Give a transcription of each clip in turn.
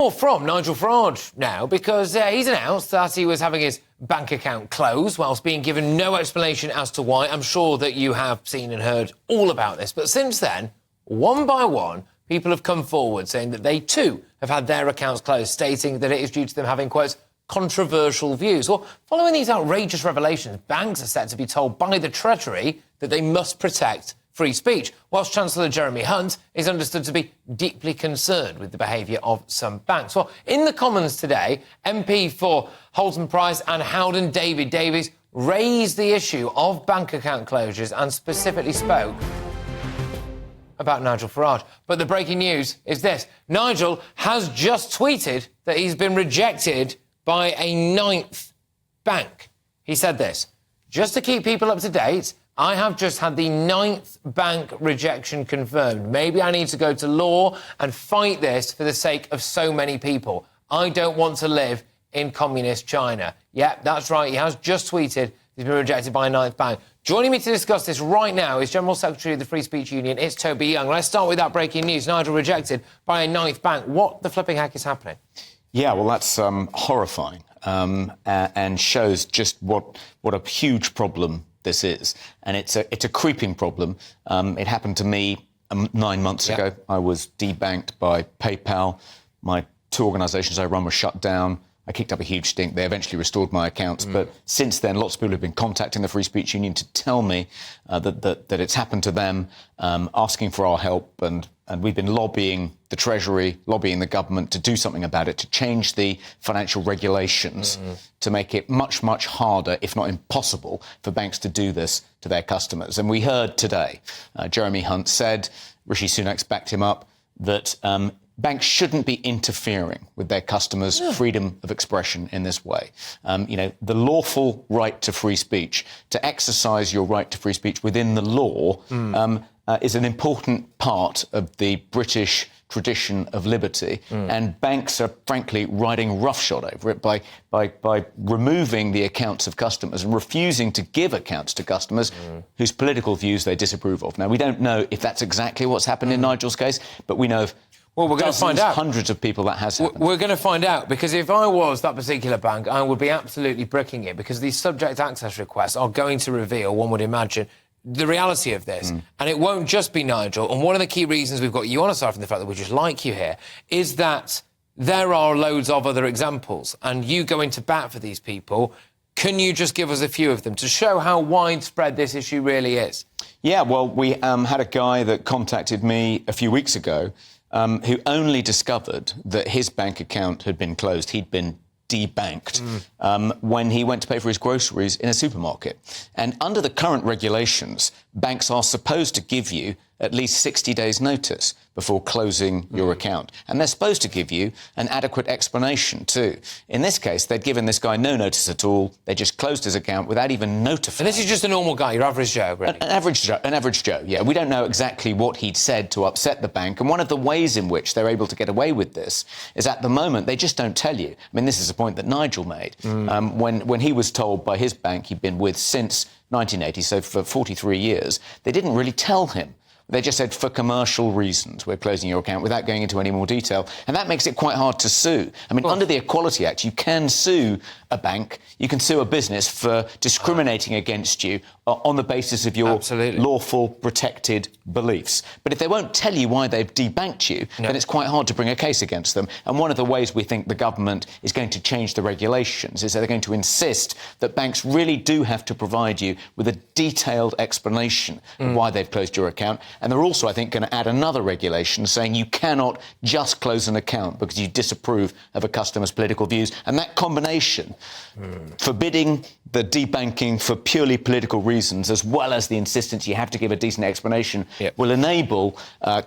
More from Nigel Farage now, because he's announced that he was having his bank account closed whilst being given no explanation as to why. I'm sure that you have seen and heard all about this. But since then, one by one, people have come forward saying that they too have had their accounts closed, stating that it is due to them having, quote, controversial views. Well, following these outrageous revelations, banks are set to be told by the Treasury that they must protect free speech, whilst Chancellor Jeremy Hunt is understood to be deeply concerned with the behaviour of some banks. Well, in the Commons today, MP for Holton Price and Howden David Davies raised the issue of bank account closures and specifically spoke about Nigel Farage. But the breaking news is this. Nigel has just tweeted that he's been rejected by a ninth bank. He said this: just to keep people up to date, I have just had the ninth bank rejection confirmed. Maybe I need to go to law and fight this for the sake of so many people. I don't want to live in communist China. Yeah, that's right. He has just tweeted he's been rejected by a ninth bank. Joining me to discuss this right now is General Secretary of the Free Speech Union. It's Toby Young. Let's start with that breaking news. Nigel rejected by a ninth bank. What the flipping heck is happening? Yeah, well, that's horrifying and shows just what a huge problem this is. And it's a creeping problem. It happened to me 9 months ago. I was debanked by PayPal. My two organisations I run were shut down. I kicked up a huge stink. They eventually restored my accounts. But since then, lots of people have been contacting the Free Speech Union to tell me that it's happened to them, asking for our help. And we've been lobbying the Treasury, lobbying the government to do something about it, to change the financial regulations, to make it much, much harder, if not impossible, for banks to do this to their customers. And we heard today, Jeremy Hunt said, Rishi Sunak's backed him up, that banks shouldn't be interfering with their customers' freedom of expression in this way. The lawful right to free speech, to exercise your right to free speech within the law, is an important part of the British tradition of liberty, and banks are frankly riding roughshod over it by removing the accounts of customers and refusing to give accounts to customers whose political views they disapprove of. Now, we don't know if that's exactly what's happened in Nigel's case, but we know of we're going to find out. Hundreds of people that has happened. We're going to find out, because if I was that particular bank, I would be absolutely bricking it, because these subject access requests are going to reveal, one would imagine, the reality of this. And it won't just be Nigel. And one of the key reasons we've got you on, aside from the fact that we just like you here, is that there are loads of other examples, and you go into bat for these people. Can you just give us a few of them to show how widespread this issue really is? Yeah, well, we had a guy that contacted me a few weeks ago who only discovered that his bank account had been closed. He'd been debanked when he went to pay for his groceries in a supermarket. And under the current regulations, banks are supposed to give you at least 60 days' notice before closing your account. And they're supposed to give you an adequate explanation too. In this case, they'd given this guy no notice at all. They just closed his account without even notifying. And this is just a normal guy, your average Joe, really? An average Joe, yeah. We don't know exactly what he'd said to upset the bank. And one of the ways in which they're able to get away with this is, at the moment, they just don't tell you. I mean, this is a point that Nigel made. When he was told by his bank he'd been with since 1980, so for 43 years, they didn't really tell him. They just said, for commercial reasons, we're closing your account, without going into any more detail. And that makes it quite hard to sue. I mean, under the Equality Act, you can sue a bank, you can sue a business for discriminating against you on the basis of your lawful, protected beliefs. But if they won't tell you why they've debanked you, then it's quite hard to bring a case against them. And one of the ways we think the government is going to change the regulations is that they're going to insist that banks really do have to provide you with a detailed explanation of why they've closed your account. And they're also, I think, going to add another regulation saying you cannot just close an account because you disapprove of a customer's political views. And that combination, forbidding the debanking for purely political reasons, as well as the insistence you have to give a decent explanation, will enable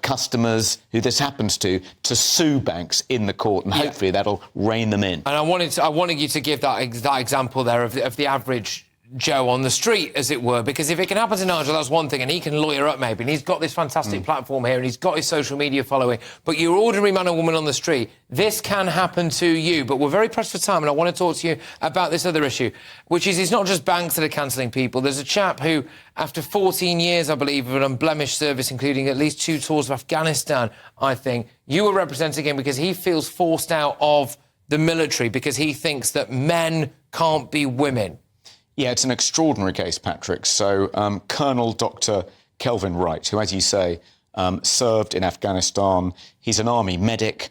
customers who this happens to sue banks in the court, and hopefully that'll rein them in. And I wanted you to give that example there of the average Joe on the street, as it were, because if it can happen to Nigel, that's one thing, and he can lawyer up maybe, and he's got this fantastic platform here, and he's got his social media following, but your ordinary man or woman on the street, this can happen to you. But we're very pressed for time, and I want to talk to you about this other issue, which is it's not just banks that are cancelling people. There's a chap who, after 14 years, I believe, of an unblemished service, including at least 2 tours of Afghanistan, I think, you were representing him because he feels forced out of the military because he thinks that men can't be women. Yeah, it's an extraordinary case, Patrick. So Colonel Dr. Kelvin Wright, who, as you say, served in Afghanistan, he's an army medic.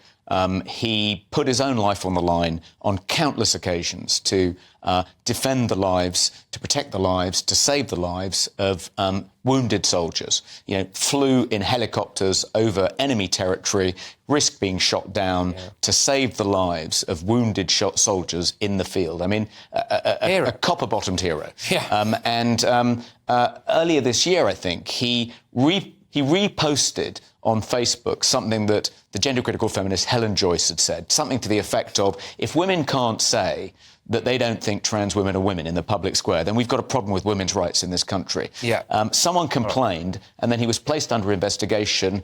He put his own life on the line on countless occasions to defend the lives, to protect the lives, to save the lives of wounded soldiers. You know, flew in helicopters over enemy territory, risked being shot down to save the lives of wounded soldiers in the field. I mean, a copper-bottomed hero. Yeah. Earlier this year, I think, he reposted on Facebook something that the gender-critical feminist Helen Joyce had said, something to the effect of, if women can't say that they don't think trans women are women in the public square, then we've got a problem with women's rights in this country. Yeah. Someone complained, and then he was placed under investigation,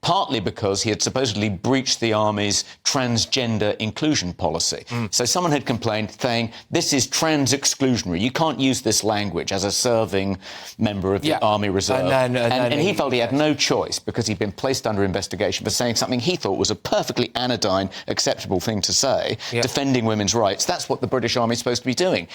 partly because he had supposedly breached the Army's transgender inclusion policy. So someone had complained, saying, this is trans-exclusionary. You can't use this language as a serving member of the Army Reserve. And he felt he had no choice because he'd been placed under investigation for saying something he thought was a perfectly anodyne, acceptable thing to say, defending women's rights. That's what the British Army is supposed to be doing.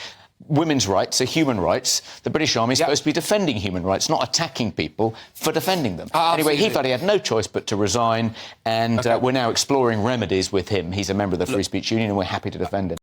Women's rights are human rights. The British Army is supposed to be defending human rights, not attacking people for defending them. Anyway, he felt he had no choice but to resign, and we're now exploring remedies with him. He's a member of the Free Speech Union, and we're happy to defend him.